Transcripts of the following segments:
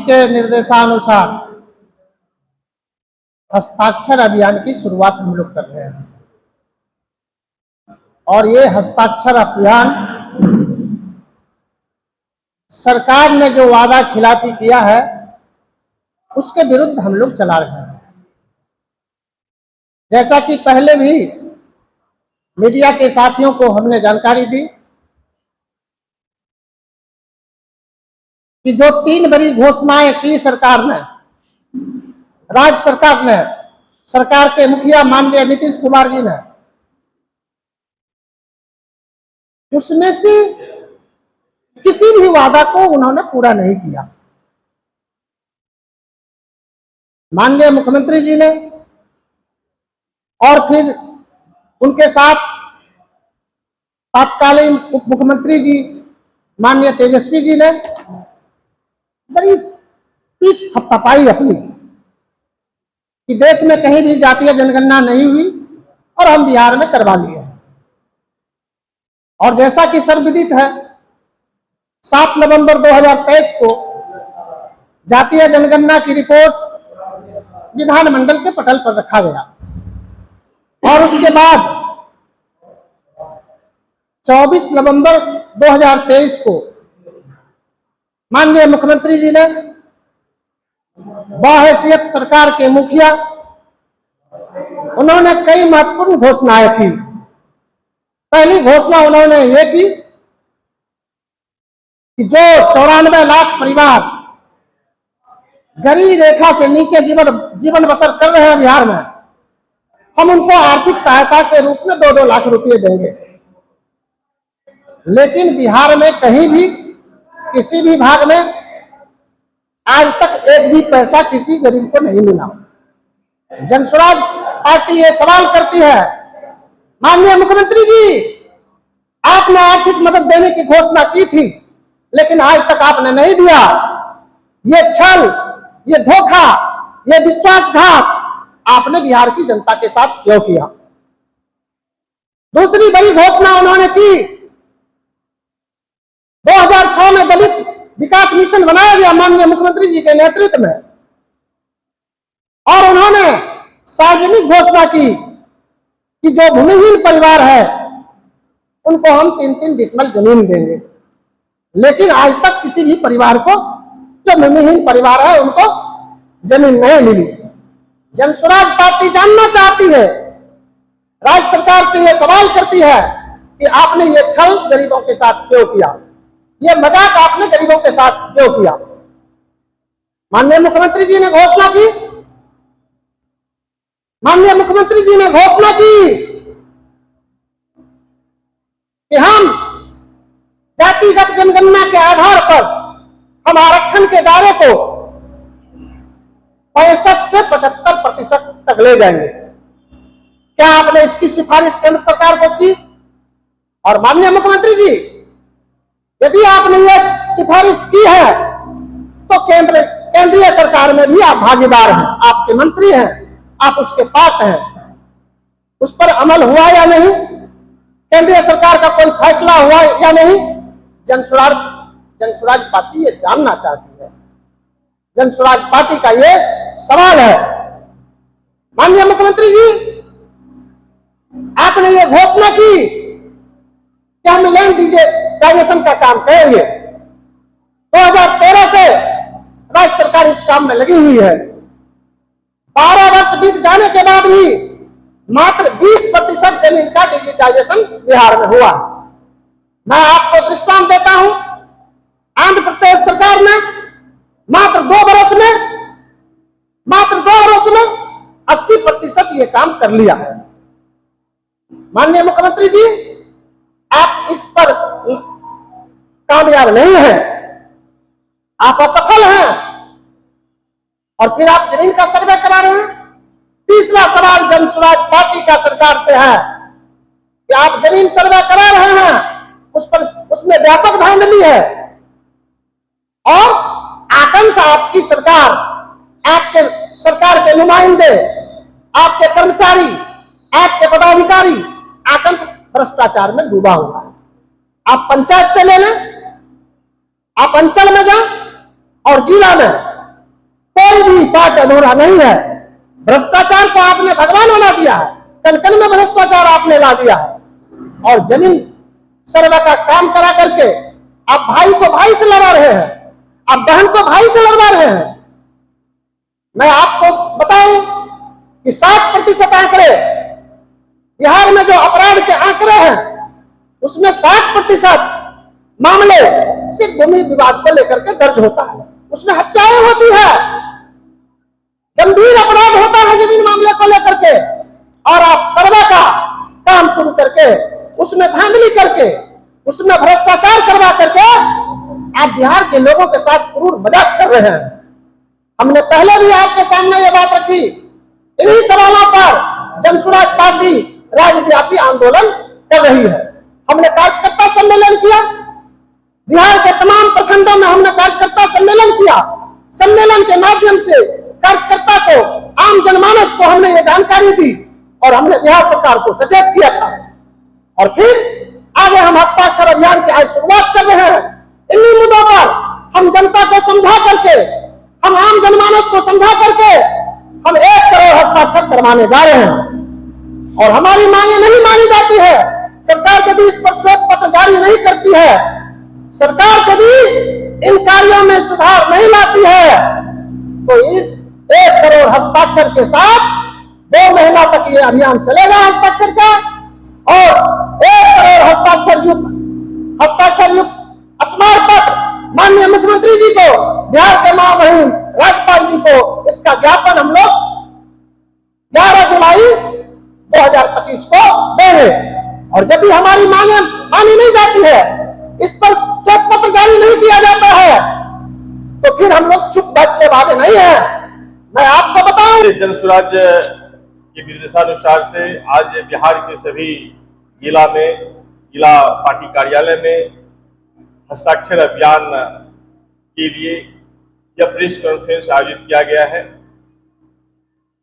Party के निर्देशानुसार हस्ताक्षर अभियान की शुरुआत हम लोग कर रहे हैं और ये हस्ताक्षर अभियान सरकार ने जो वादा खिलाफी किया है उसके विरुद्ध हम लोग चला रहे हैं। जैसा कि पहले भी मीडिया के साथियों को हमने जानकारी दी कि जो 3 बड़ी घोषणाएं की सरकार ने, राज्य सरकार ने, सरकार के मुखिया माननीय नीतीश कुमार जी ने, उसमें से किसी भी वादा को उन्होंने पूरा नहीं किया। माननीय मुख्यमंत्री जी ने और फिर उनके साथ तत्कालीन उप मुख्यमंत्री जी माननीय तेजस्वी जी ने बड़ी पीठ थपथपाई अपनी कि देश में कहीं भी जातीय जनगणना नहीं हुई और हम बिहार में करवा लिए। और जैसा कि सर्वविदित है, 7 नवंबर 2023 को जातीय जनगणना की रिपोर्ट विधानमंडल के पटल पर रखा गया और उसके बाद 24 नवंबर 2023 को माननीय मुख्यमंत्री जी ने बहैसियत सरकार के मुखिया उन्होंने कई महत्वपूर्ण घोषणाएं की। पहली घोषणा उन्होंने ये की कि जो 94 लाख परिवार गरीबी रेखा से नीचे जीवन बसर कर रहे हैं बिहार में, हम उनको आर्थिक सहायता के रूप में 2-2 लाख रुपए देंगे। लेकिन बिहार में कहीं भी किसी भी भाग में आज तक एक भी पैसा किसी गरीब को नहीं मिला। जनसुराज पार्टी ये सवाल करती है, माननीय मुख्यमंत्री जी, आपने आर्थिक मदद देने की घोषणा की थी लेकिन आज तक आपने नहीं दिया। ये छल, ये धोखा, ये विश्वासघात आपने बिहार की जनता के साथ क्यों किया? दूसरी बड़ी घोषणा उन्होंने की, 2006 में दलित विकास मिशन बनाया गया माननीय मुख्यमंत्री जी के नेतृत्व में और उन्होंने सार्वजनिक घोषणा की कि जो भूमिहीन परिवार है उनको हम 3-3 डिसमल जमीन देंगे। लेकिन आज तक किसी भी परिवार को, जो भूमिहीन परिवार है, उनको जमीन नहीं मिली। जनसुराज पार्टी जानना चाहती है, राज्य सरकार से यह सवाल करती है कि आपने ये छल गरीबों के साथ क्यों किया? ये मजाक आपने गरीबों के साथ क्यों किया? माननीय मुख्यमंत्री जी ने घोषणा की, माननीय मुख्यमंत्री जी ने घोषणा की कि हम जातिगत जनगणना के आधार पर हम आरक्षण के दायरे को 65 से 75% तक ले जाएंगे। क्या आपने इसकी सिफारिश केंद्र सरकार को की? और माननीय मुख्यमंत्री जी, यदि आपने यह सिफारिश की है तो केंद्रीय सरकार में भी आप भागीदार हैं, आपके मंत्री हैं, आप उसके पार्ट हैं। उस पर अमल हुआ या नहीं? केंद्रीय सरकार का कोई फैसला हुआ या नहीं? जनसुराज पार्टी ये जानना चाहती है। जनसुराज पार्टी का ये सवाल है। माननीय मुख्यमंत्री जी, आपने ये घोषणा की कि हम लैंड डिजिटाइजेशन का काम करेंगे। 2013 से राज्य सरकार इस काम में लगी हुई है। 12 वर्ष बीत जाने के बाद भी मात्र 20% जमीन का डिजिटाइजेशन बिहार में हुआ है। मैं आपको दृष्टांत देता हूं, आंध्र प्रदेश सरकार ने मात्र 2 वर्ष में 80% ये काम कर लिया है। माननीय मुख्यमंत्री जी, आप इस पर कामयाब नहीं हैं, आप असफल हैं और फिर आप जमीन का सर्वे करा रहे हैं। तीसरा सवाल जनसुराज पार्टी का सरकार से है कि आप जमीन सर्वे करा रहे हैं, उसमें व्यापक धांधली है और आतंक आपकी सरकार, आपके सरकार के नुमाइंदे, आपके कर्मचारी, आपके पदाधिकारी आतंक भ्रष्टाचार में डूबा हुआ है। आप पंचायत से ले लें, आप अंचल में जाएं और जिला में पार्ट अधूरा नहीं है। भ्रष्टाचार को आपने भगवान बना दिया है, कण कण में भ्रष्टाचार आपने ला दिया है, और जमीन सर्वे का काम करा करके आप भाई को भाई से लड़ा रहे हैं, आप बहन को भाई से लड़वा रहे हैं। मैं आपको बताऊं कि 60% आंकड़े बिहार में जो अपराध के आंकड़े हैं उसमें 60% मामले सिर्फ भूमि विवाद को लेकर के दर्ज होता है, उसमें हत्याएं होती है, गंभीर अपराध होता है जमीन मामले को लेकर के, और आप सर्वे का काम शुरू करके उसमें धांधली करके उसमें भ्रष्टाचार करवा करके आप बिहार के लोगों के साथ क्रूर मजाक कर रहे हैं। हमने पहले भी आपके सामने ये बात रखी, इन्हीं सवालों पर जनसुराज पार्टी राज्यव्यापी आंदोलन कर रही है। हमने कार्यकर्ता सम्मेलन किया, बिहार के तमाम प्रखंडों में हमने कार्यकर्ता सम्मेलन किया। सम्मेलन के माध्यम से कार्यकर्ता को, आम जनमानस को हमने ये जानकारी दी और हमने बिहार सरकार को सचेत किया था। और फिर आगे हम हस्ताक्षर अभियान की आज शुरुआत कर रहे हैं। इन्हीं मुद्दों पर हम जनता को समझा करके, हम आम जनमानस को समझा करके हम 1 करोड़ हस्ताक्षर करवाने जा रहे हैं। और हमारी मांगे नहीं मानी जाती है, सरकार यदि इस पर श्वेत पत्र जारी नहीं करती है, सरकार यदि इन कार्यों में सुधार नहीं लाती है, तो 1 करोड़ हस्ताक्षर के साथ 2 महीना तक ये अभियान चलेगा हस्ताक्षर का, और 1 करोड़ हस्ताक्षर युक्त स्मार पत्र माननीय मुख्यमंत्री जी को, बिहार के महामहिम राज्यपाल जी को इसका ज्ञापन हम लोग 11 जुलाई 2025 को देंगे। और यदि हमारी मांगे मानी नहीं जाती है, इस पर श्वेत पत्र जारी नहीं किया जाता है, तो फिर हम लोग चुप बैठने वाले नहीं है। मैं आपको बताऊं, जनसुराज के निर्देशानुसार से आज बिहार के सभी जिला में, जिला पार्टी कार्यालय में हस्ताक्षर अभियान के लिए यह प्रेस कॉन्फ्रेंस आयोजित किया गया है।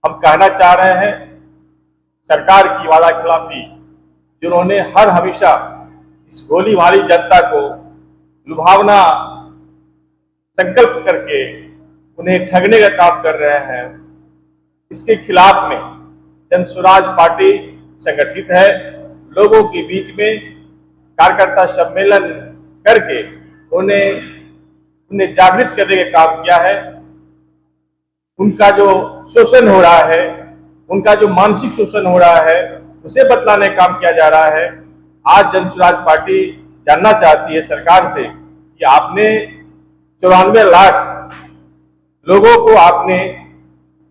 हम कहना चाह रहे हैं, सरकार की वादा खिलाफी, जिन्होंने हर हमेशा इस भोली भाली जनता को लुभावना संकल्प करके उन्हें ठगने का काम कर रहे हैं, इसके खिलाफ में जनसुराज पार्टी संगठित है। लोगों के बीच में कार्यकर्ता सम्मेलन करके उन्हें जागृत करने का काम किया है। उनका जो शोषण हो रहा है, उनका जो मानसिक शोषण हो रहा है, उसे बतलाने का काम किया जा रहा है। आज जनसुराज पार्टी जानना चाहती है सरकार से कि आपने 94 लाख लोगों को आपने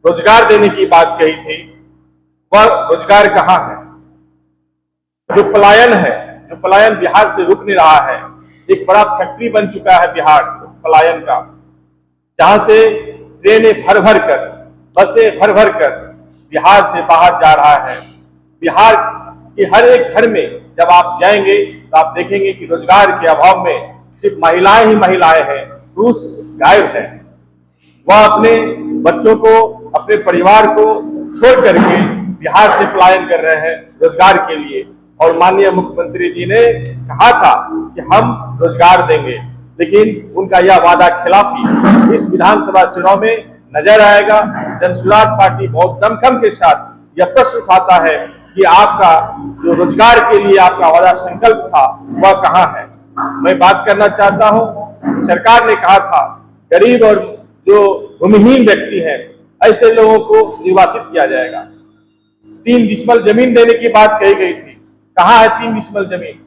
रोजगार देने की बात कही थी, वह रोजगार कहाँ है? जो पलायन बिहार से रुक नहीं रहा है, एक बड़ा फैक्ट्री बन चुका है बिहार पलायन का, जहां से ट्रेनें भर भर कर, बसें भर भर कर बिहार से बाहर जा रहा है। बिहार के हर एक घर में जब आप जाएंगे तो आप देखेंगे कि रोजगार के अभाव में सिर्फ महिलाएं ही महिलाएं हैं, पुरुष गायब है। वह अपने बच्चों को, अपने परिवार को छोड़ करके बिहार से पलायन कर रहे हैं रोजगार के लिए। और माननीय मुख्यमंत्री जी ने कहा था कि हम रोजगार देंगे, लेकिन उनका यह वादा खिलाफी इस विधानसभा चुनाव में नजर आएगा। जनसुराज पार्टी बहुत दमखम के साथ यह प्रश्न उठाता है कि आपका जो रोजगार के लिए आपका वादा संकल्प था वह कहाँ है? मैं बात करना चाहता हूं, सरकार ने कहा था गरीब और जो भूमिहीन व्यक्ति हैं ऐसे लोगों को निर्वासित किया जाएगा। 3 डिसमल जमीन देने की बात कही गई थी, कहाँ है 3 डिसमल जमीन?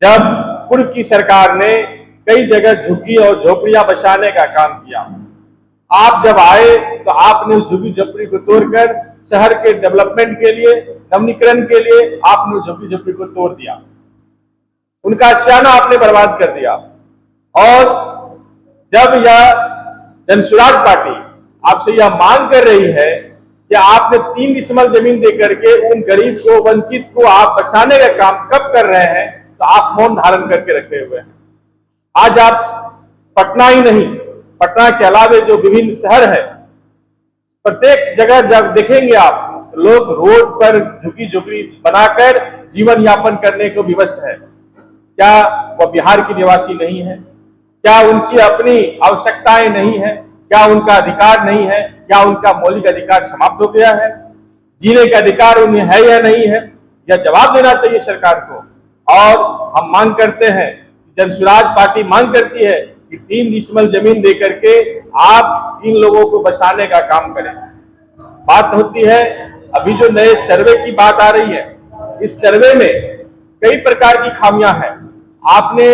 जब पूर्व की सरकार ने कई जगह झुग्गी और झोपड़ियां बसाने का काम किया, आप जब आए तो आपने उस झुग्गी झोपड़ी को तोड़कर शहर के डेवलपमेंट के लिए, नवीनीकरण के लिए आपने झुग्गी झोपड़ी को तोड़ दिया, उनका आशियाना आपने बर्बाद कर दिया। और जब यह जनसुराज पार्टी आपसे यह मांग कर रही है कि आपने 3 डिसमल जमीन देकर के उन गरीब को, वंचित को आप बचाने का काम कब कर रहे हैं, तो आप मौन धारण करके रखे हुए हैं। आज आप पटना ही नहीं, पटना के अलावे जो विभिन्न शहर है, प्रत्येक जगह जब देखेंगे आप तो लोग रोड पर झुग्गी झोपड़ी बनाकर जीवन यापन करने को विवश है। क्या वह बिहार के निवासी नहीं है? क्या उनकी अपनी आवश्यकताएं नहीं है? क्या उनका अधिकार नहीं है? क्या उनका मौलिक अधिकार समाप्त हो गया है? जीने का अधिकार उन्हें है या नहीं है? यह जवाब देना चाहिए सरकार को। और हम मांग करते हैं, जन स्वराज पार्टी मांग करती है कि 3 डिसमल जमीन देकर के आप इन लोगों को बसाने का काम करें। बात होती है, अभी जो नए सर्वे की बात आ रही है, इस सर्वे में कई प्रकार की खामियां हैं। आपने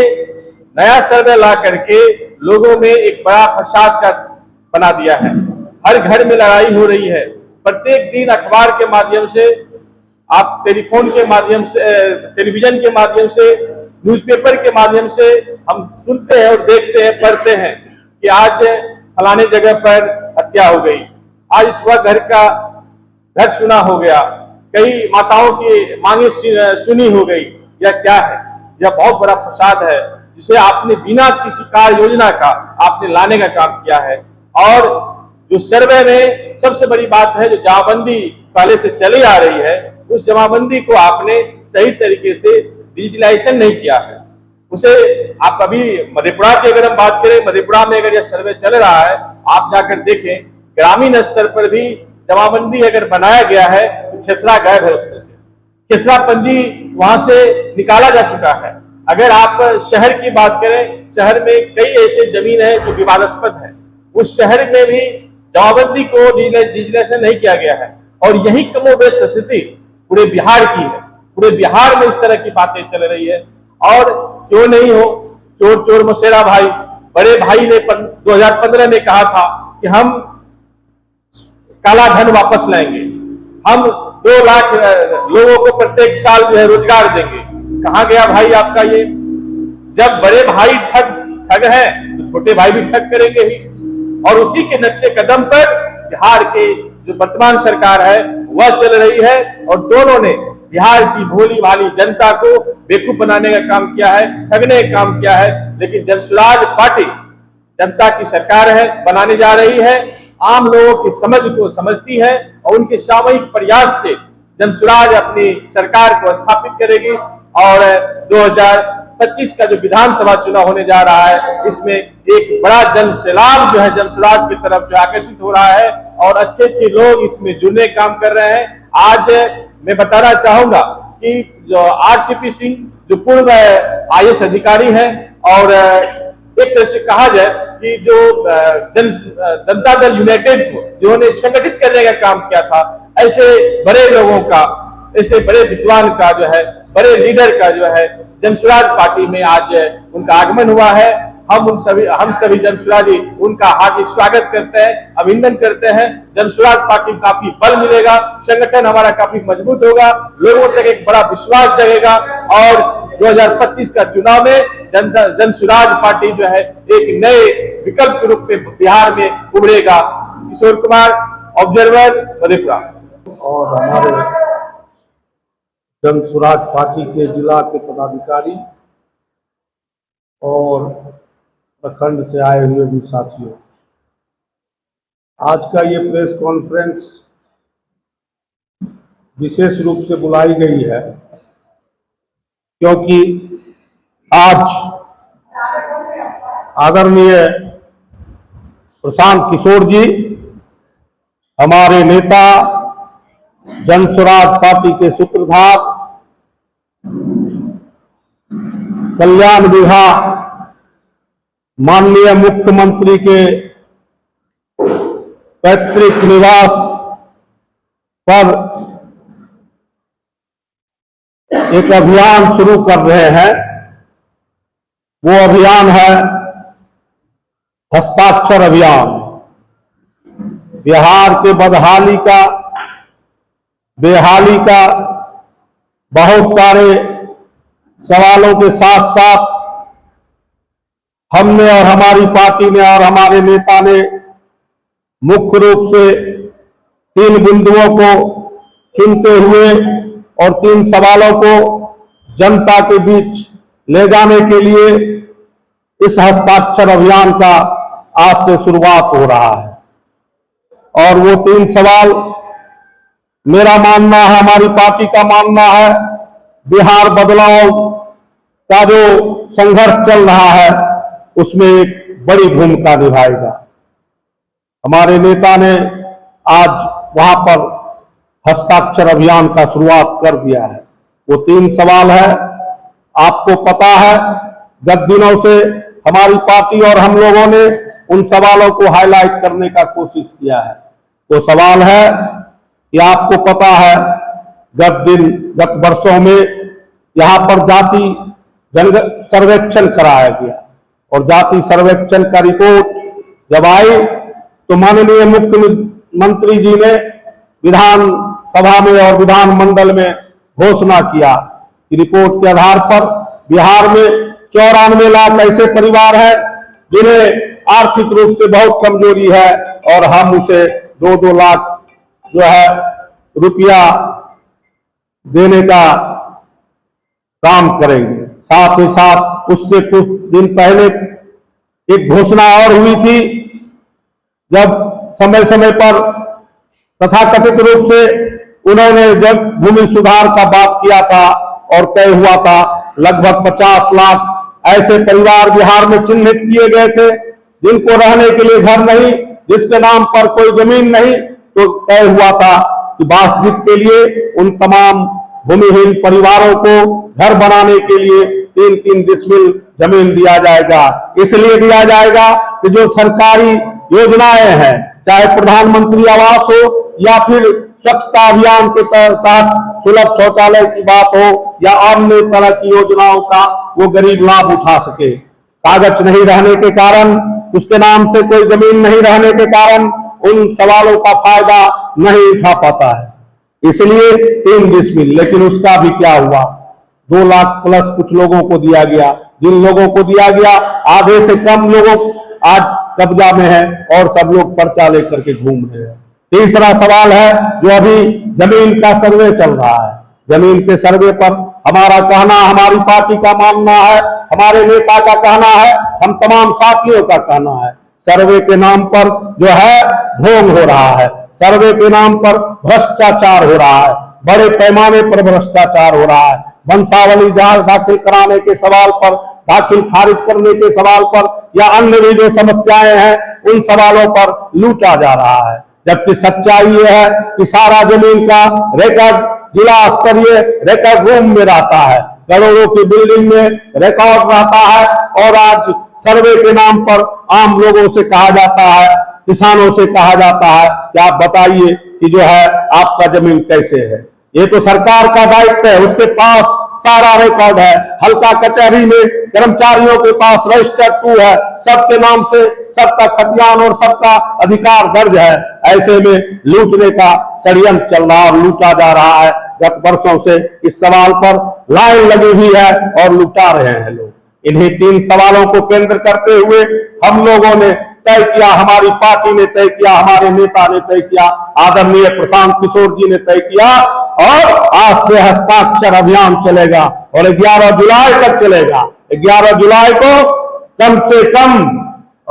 नया सर्वे ला करके लोगों में एक बड़ा फसाद का बना दिया है। हर घर में लड़ाई हो रही है। प्रत्येक दिन अखबार के माध्यम से, आप टेलीफोन के माध्यम से, टेलीविजन के माध्यम से, न्यूज़पेपर के माध्यम से हम सुनते हैं और देखते हैं, पढ़ते हैं कि आज फलाने जगह पर हत्या हो गई, आज इस वक्त घर सुना हो गया, कई माताओं की मांगे सुनी हो गई। यह क्या है? यह बहुत बड़ा फसाद है जिसे आपने बिना किसी कार्य योजना का आपने लाने का काम किया है। और जो सर्वे में सबसे बड़ी बात है, जो जमाबंदी पहले से चली आ रही है, उस जमाबंदी को आपने सही तरीके से डिजिटलाइजेशन नहीं किया है। उसे आप अभी मधेपुरा की अगर हम बात करें, मधेपुरा में अगर यह सर्वे चल रहा है, आप जाकर देखें, ग्रामीण स्तर पर भी जमाबंदी अगर बनाया गया है तो खेसरा गायब है। उसमें से खेसरा पंजी वहां से निकाला जा चुका है। अगर आप शहर की बात करें, शहर में कई ऐसे जमीन है जो विवादास्पद है, उस शहर में भी जमाबंदी को डिजिटलाइजेशन नहीं किया गया है। और यही कमोबेश स्थिति पूरे बिहार की है। पूरे बिहार में इस तरह की बातें चल रही है। और क्यों नहीं हो, चोर चोर मौसेरा भाई, बड़े भाई ने 2015 में कहा था कि हम काला धन वापस लाएंगे, हम 2 लाख लोगों को प्रत्येक साल जो है रोजगार देंगे। कहां गया भाई आपका ये? जब बड़े भाई ठग हैं तो छोटे भाई भी ठग करेंगे ही। और उसी के नक्शे कदम पर बिहार के जो वर्तमान सरकार है वह चल रही है। और दोनों ने बिहार की भोली भाली जनता को बेवकूफ बनाने का काम किया है, ठगने का काम किया है। लेकिन जन स्वराज पार्टी जनता की सरकार है, बनाने जा रही है, आम लोगों की समझ को समझती है और उनके सामूहिक प्रयास से जन स्वराज अपनी सरकार को स्थापित करेगी। और 2025 का जो विधानसभा चुनाव होने जा रहा है, इसमें एक बड़ा जन सैलाब जो है जन स्वराज की तरफ जो आकर्षित हो रहा है और अच्छे अच्छे लोग इसमें जुड़ने का काम कर रहे हैं। आज मैं बताना चाहूंगा कि जो RCP सिंह जो पूर्व IAS अधिकारी हैं, और एक तरह से कहा जाए कि जो जनता दल यूनाइटेड को जिन्होंने संगठित करने का काम किया था, ऐसे बड़े लोगों का, ऐसे बड़े विद्वान का जो है, बड़े लीडर का जो है जन स्वराज पार्टी में आज उनका आगमन हुआ है। हम सभी जन स्वराजी उनका हार्दिक स्वागत करते हैं, अभिनंदन करते हैं। जन स्वराज पार्टी को काफी बल मिलेगा, संगठन हमारा काफी मजबूत होगा, लोगों तक एक बड़ा विश्वास जगेगा और 2025 का चुनाव में जन स्वराज पार्टी जो है एक नए विकल्प के रूप में बिहार में उभरेगा। किशोर कुमार, ऑब्जर्वर, मधेपुरा। और हमारे जन स्वराज पार्टी के जिला के पदाधिकारी और प्रखंड से आए हुए भी साथियों, आज का ये प्रेस कॉन्फ्रेंस विशेष रूप से बुलाई गई है क्योंकि आज आदरणीय प्रशांत किशोर जी, हमारे नेता, जन स्वराज पार्टी के सूत्रधार, कल्याण विभाग, माननीय मुख्यमंत्री के पैतृक निवास पर एक अभियान शुरू कर रहे हैं। वो अभियान है हस्ताक्षर अभियान। बिहार के बदहाली का, बेहाली का बहुत सारे सवालों के साथ साथ हमने और हमारी पार्टी ने और हमारे नेता ने मुख्य रूप से 3 बिंदुओं को चुनते हुए और 3 सवालों को जनता के बीच ले जाने के लिए इस हस्ताक्षर अभियान का आज से शुरुआत हो रहा है। और वो 3 सवाल, मेरा मानना है, हमारी पार्टी का मानना है, बिहार बदलाव का जो संघर्ष चल रहा है उसमें एक बड़ी भूमिका निभाएगा। हमारे नेता ने आज वहां पर हस्ताक्षर अभियान का शुरुआत कर दिया है। वो 3 सवाल है, आपको पता है गत दिनों से हमारी पार्टी और हम लोगों ने उन सवालों को हाईलाइट करने का कोशिश किया है। वो सवाल है कि आपको पता है गत वर्षों में यहाँ पर जाति जन सर्वेक्षण कराया गया और जाति सर्वेक्षण का रिपोर्ट जब आई तो माननीय मुख्यमंत्री जी ने विधान सभा में और विधानमंडल में घोषणा किया कि रिपोर्ट के आधार पर बिहार में 94 लाख ऐसे परिवार हैं जिन्हें आर्थिक रूप से बहुत कमजोरी है और हम उसे 2-2 लाख जो है रुपया देने का काम करेंगे। साथ ही साथ उससे कुछ दिन पहले एक घोषणा और हुई थी, जब समय समय पर तथाकथित रूप से उन्होंने जब भूमि सुधार का बात किया था और तय हुआ था लगभग 50 लाख ऐसे परिवार बिहार में चिन्हित किए गए थे जिनको रहने के लिए घर नहीं, जिसके नाम पर कोई जमीन नहीं। तो तय हुआ था कि बासगीत के लिए उन तमाम भूमिहीन परिवारों को घर बनाने के लिए 3-3 डिसमिल जमीन दिया जाएगा। इसलिए दिया जाएगा कि जो सरकारी योजनाएं हैं, चाहे प्रधानमंत्री आवास हो या फिर स्वच्छता अभियान के तहत सुलभ शौचालय की बात हो या अन्य तरह की योजनाओं का वो गरीब लाभ उठा सके। कागज नहीं रहने के कारण, उसके नाम से कोई जमीन नहीं रहने के कारण उन सवालों का फायदा नहीं उठा पाता है। इसलिए 3 डिसमिल, लेकिन उसका भी क्या हुआ, 2 लाख प्लस कुछ लोगों को दिया गया। जिन लोगों को दिया गया आधे से कम लोगों आज कब्जा में है और सब लोग पर्चा लेकर के घूम रहे हैं। तीसरा सवाल है जो अभी जमीन का सर्वे चल रहा है। जमीन के सर्वे पर हमारा कहना, हमारी पार्टी का मानना है, हमारे नेता का कहना है, हम तमाम साथियों का कहना है, सर्वे के नाम पर जो है ढोंग हो रहा है, सर्वे के नाम पर भ्रष्टाचार हो रहा है, बड़े पैमाने पर भ्रष्टाचार हो रहा है। वंशावली दाखिल कराने के सवाल पर, दाखिल खारिज करने के सवाल पर या अन्य भी जो समस्याएं हैं उन सवालों पर लूटा जा रहा है। जबकि सच्चाई यह है कि सारा जमीन का रिकॉर्ड जिला स्तरीय रिकॉर्ड रूम में रहता है, करोड़ों की बिल्डिंग में रिकॉर्ड रहता है और आज सर्वे के नाम पर आम लोगों से कहा जाता है, किसानों से कहा जाता है कि आप बताइए कि जो है आपका जमीन कैसे है। ये तो सरकार का दायित्व है, उसके पास सारा रिकॉर्ड है। हल्का कचहरी में कर्मचारियों के पास रजिस्टर 2 है, सबके नाम से सबका खतियान और सबका अधिकार दर्ज है। ऐसे में लूटने का षड्यंत्र चल रहा और लूटा जा रहा है। गत वर्षों से इस सवाल पर लाइन लगी हुई है और लुटा रहे हैं लोग। इन्हीं 3 सवालों को केंद्र करते हुए हम लोगों ने तय किया, हमारी पार्टी ने तय किया, हमारे नेता ने तय किया, आदरणीय प्रशांत किशोर जी ने तय किया और आज से हस्ताक्षर अभियान चलेगा और 11 जुलाई तक चलेगा। 11 जुलाई को कम से कम,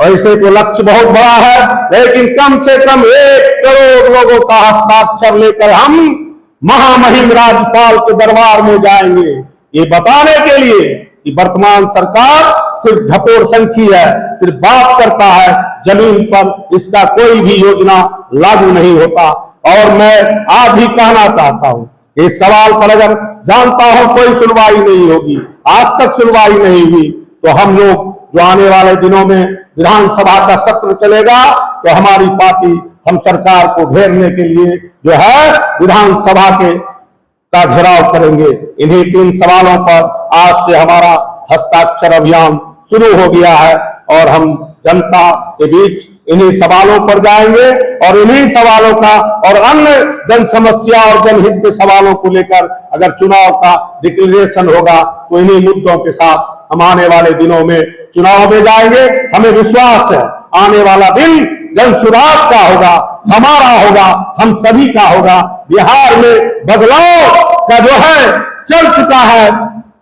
ऐसे तो लक्ष्य बहुत बड़ा है, लेकिन कम से कम 1 करोड़ लोगों का हस्ताक्षर लेकर हम महामहिम राज्यपाल के दरबार में जाएंगे, ये बताने के लिए कि वर्तमान सरकार सिर्फ ढकोर संखी है, सिर्फ बात करता है, जमीन पर इसका कोई भी योजना लागू नहीं होता। और मैं आज ही कहना चाहता हूं, इस सवाल पर अगर जानता हूं कोई सुनवाई नहीं होगी, आज तक सुनवाई नहीं हुई, तो हम लोग जो आने वाले दिनों में विधानसभा का सत्र चलेगा तो हमारी पार्टी हम सरकार को घेरने के लिए जो है विधानसभा का घेराव करेंगे। इन्हीं 3 सवालों पर आज से हमारा हस्ताक्षर अभियान शुरू हो गया है और हम जनता के बीच इन्हीं सवालों पर जाएंगे और इन्हीं सवालों का और अन्य जन समस्या और जनहित के सवालों को लेकर अगर चुनाव का डिक्लेरेशन होगा तो इन्हीं मुद्दों के साथ हम आने वाले दिनों में चुनाव में जाएंगे। हमें विश्वास है आने वाला दिन जन सुराज का होगा, हमारा होगा, हम सभी का होगा। बिहार में बदलाव का जो है चल चुका है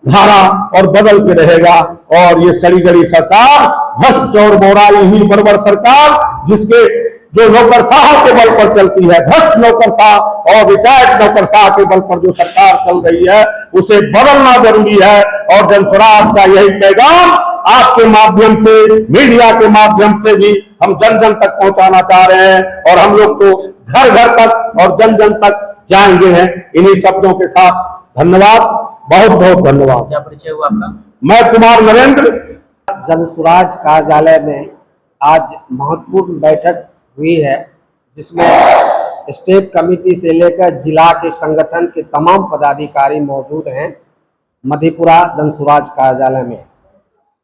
धारा और बदल के रहेगा और ये सड़ी गड़ी सरकार, भ्रष्ट और मोराई हुई बर्बर सरकार, जिसके जो नौकरशाह के बल पर चलती है, भ्रष्ट नौकरशाह और रिटायर्ड नौकरशाह के बल पर जो सरकार चल रही है, उसे बदलना जरूरी है। और जनस्वराज का यही पैगाम आपके माध्यम से, मीडिया के माध्यम से भी हम जन जन तक पहुंचाना चाह रहे हैं। और हम लोग तो घर घर तक और जन जन तक जाएंगे हैं। इन्हीं शब्दों के साथ धन्यवाद, बहुत बहुत धन्यवाद। क्या परिचय हुआ आपका? मैं कुमार नरेंद्र। जनसुराज कार्यालय में आज महत्वपूर्ण बैठक हुई है, जिसमें स्टेट कमेटी से लेकर जिला के संगठन के तमाम पदाधिकारी मौजूद हैं मधेपुरा जनसुराज कार्यालय में।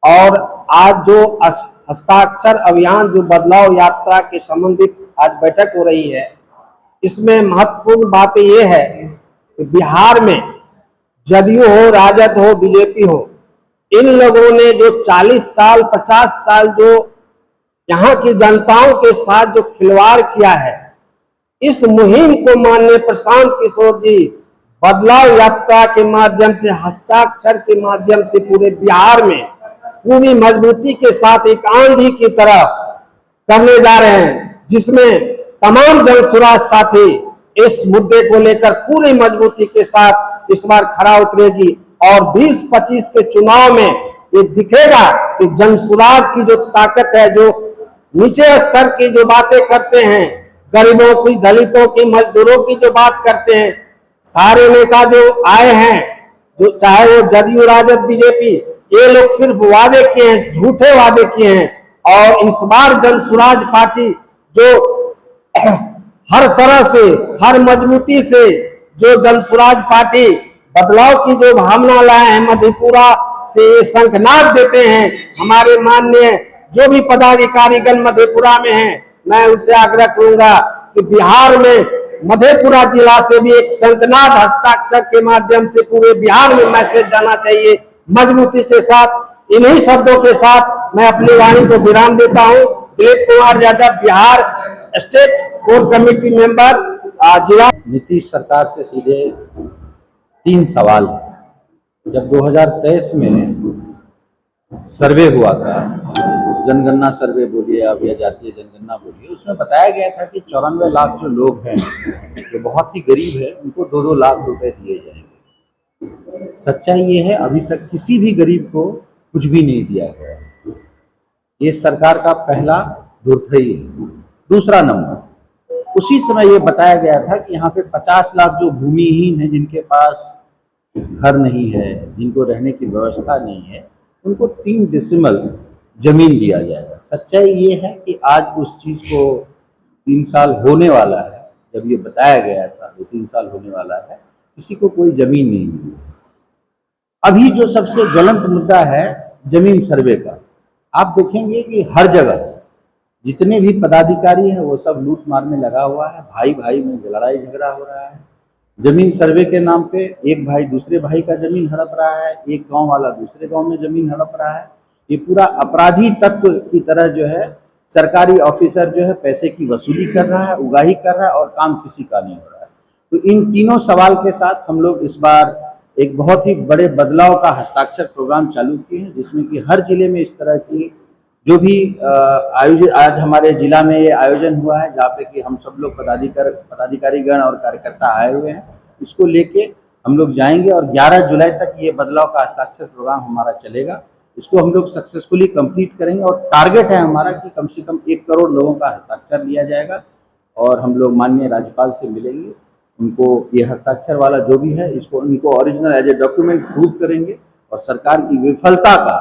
और आज जो हस्ताक्षर अभियान, जो बदलाव यात्रा के संबंधित आज बैठक हो रही है, इसमें महत्वपूर्ण बात यह है कि बिहार में जदयू हो, राजद हो, बीजेपी हो, इन लोगों ने जो 40 साल 50 साल जो यहाँ की जनताओं के साथ जो खिलवाड़ किया है, इस मुहिम को माननीय प्रशांत किशोर जी बदलाव यात्रा के माध्यम से, हस्ताक्षर के माध्यम से पूरे बिहार में पूरी मजबूती के साथ एक आंधी की तरह करने जा रहे हैं, जिसमें तमाम जनसुराज साथी इस मुद्दे को लेकर पूरी मजबूती के साथ इस बार खरा उतरेगी। और 2025 के चुनाव में ये दिखेगा कि जनसुराज की जो ताकत है, जो नीचे स्तर की जो बातें करते हैं, गरीबों की, दलितों की, मजदूरों की जो बात करते हैं, सारे नेता जो आए हैं, जो चाहे वो जदयू, राजद, बीजेपी, ये लोग सिर्फ वादे किए हैं, झूठे वादे किए हैं। और इस बार जनसुराज पार्टी जो हर तरह से, हर मजबूती से जो जनसुराज पार्टी बदलाव की जो भावना लाए हैं, मधेपुरा से ये शंखनाद देते हैं। हमारे माननीय जो भी पदाधिकारीगण मधेपुरा में हैं, मैं उनसे आग्रह करूंगा कि बिहार में मधेपुरा जिला से भी एक शंखनाद हस्ताक्षर के माध्यम से पूरे बिहार में मैसेज जाना चाहिए मजबूती के साथ। इन्हीं शब्दों के साथ मैं अपनी वाणी को विराम देता हूं। Dilip Kumar Yadav, Bihar state core committee member, जिला। नीतीश सरकार से सीधे 3 सवाल है। जब 2023 में सर्वे हुआ था, जनगणना सर्वे बोलिए आप या जातीय जनगणना बोलिए, उसमें बताया गया था कि 94 लाख जो लोग हैं, जो बहुत ही गरीब है, उनको 2-2 लाख रुपए दिए जाएंगे। सच्चाई ये है, अभी तक किसी भी गरीब को कुछ भी नहीं दिया गया। ये सरकार का पहला दुर्थई है। दूसरा नंबर, उसी समय ये बताया गया था कि यहाँ पे 50 लाख जो भूमिहीन है, जिनके पास घर नहीं है, जिनको रहने की व्यवस्था नहीं है, उनको 3 डेसिमल जमीन दिया जाएगा। सच्चाई ये है कि आज उस चीज़ को 3 साल होने वाला है, जब ये बताया गया था 2-3 साल होने वाला है, किसी को कोई जमीन नहीं मिली। अभी जो सबसे ज्वलंत मुद्दा है जमीन सर्वे का, आप देखेंगे कि हर जगह जितने भी पदाधिकारी हैं वो सब लूट मार में लगा हुआ है। भाई भाई में लड़ाई झगड़ा हो रहा है। जमीन सर्वे के नाम पे एक भाई दूसरे भाई का जमीन हड़प रहा है, एक गांव वाला दूसरे गांव में जमीन हड़प रहा है। ये पूरा अपराधी तत्व की तरह जो है सरकारी ऑफिसर जो है पैसे की वसूली कर रहा है, उगाही कर रहा है, और काम किसी का नहीं हो रहा है। तो इन तीनों सवाल के साथ हम लोग इस बार एक बहुत ही बड़े बदलाव का हस्ताक्षर प्रोग्राम चालू किए हैं, जिसमें कि हर जिले में इस तरह की जो भी आयोजित, आज हमारे जिला में ये आयोजन हुआ है, जहाँ पे कि हम सब लोग पदाधिकारीगण और कार्यकर्ता आए हुए हैं, इसको लेके हम लोग जाएंगे और 11 जुलाई तक ये बदलाव का हस्ताक्षर प्रोग्राम हमारा चलेगा। इसको हम लोग सक्सेसफुली कंप्लीट करेंगे और टारगेट है हमारा कि कम से कम 1 करोड़ लोगों का हस्ताक्षर लिया जाएगा। और हम लोग माननीय राज्यपाल से मिलेंगे, उनको ये हस्ताक्षर वाला जो भी है इसको उनको original as a document prove करेंगे और सरकार की विफलता का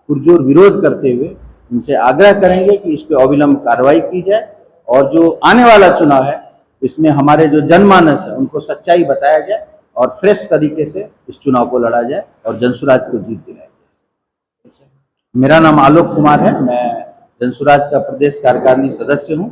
पुरजोर विरोध करते हुए उनसे आग्रह करेंगे कि इस पर अविलंब कार्रवाई की जाए और जो आने वाला चुनाव है इसमें हमारे जो जनमानस है उनको सच्चाई बताया जाए और फ्रेश तरीके से इस चुनाव को लड़ा जाए और जनसुराज को जीत दिलाई जाए। मेरा नाम आलोक कुमार है, मैं जनसुराज का प्रदेश कार्यकारिणी सदस्य हूँ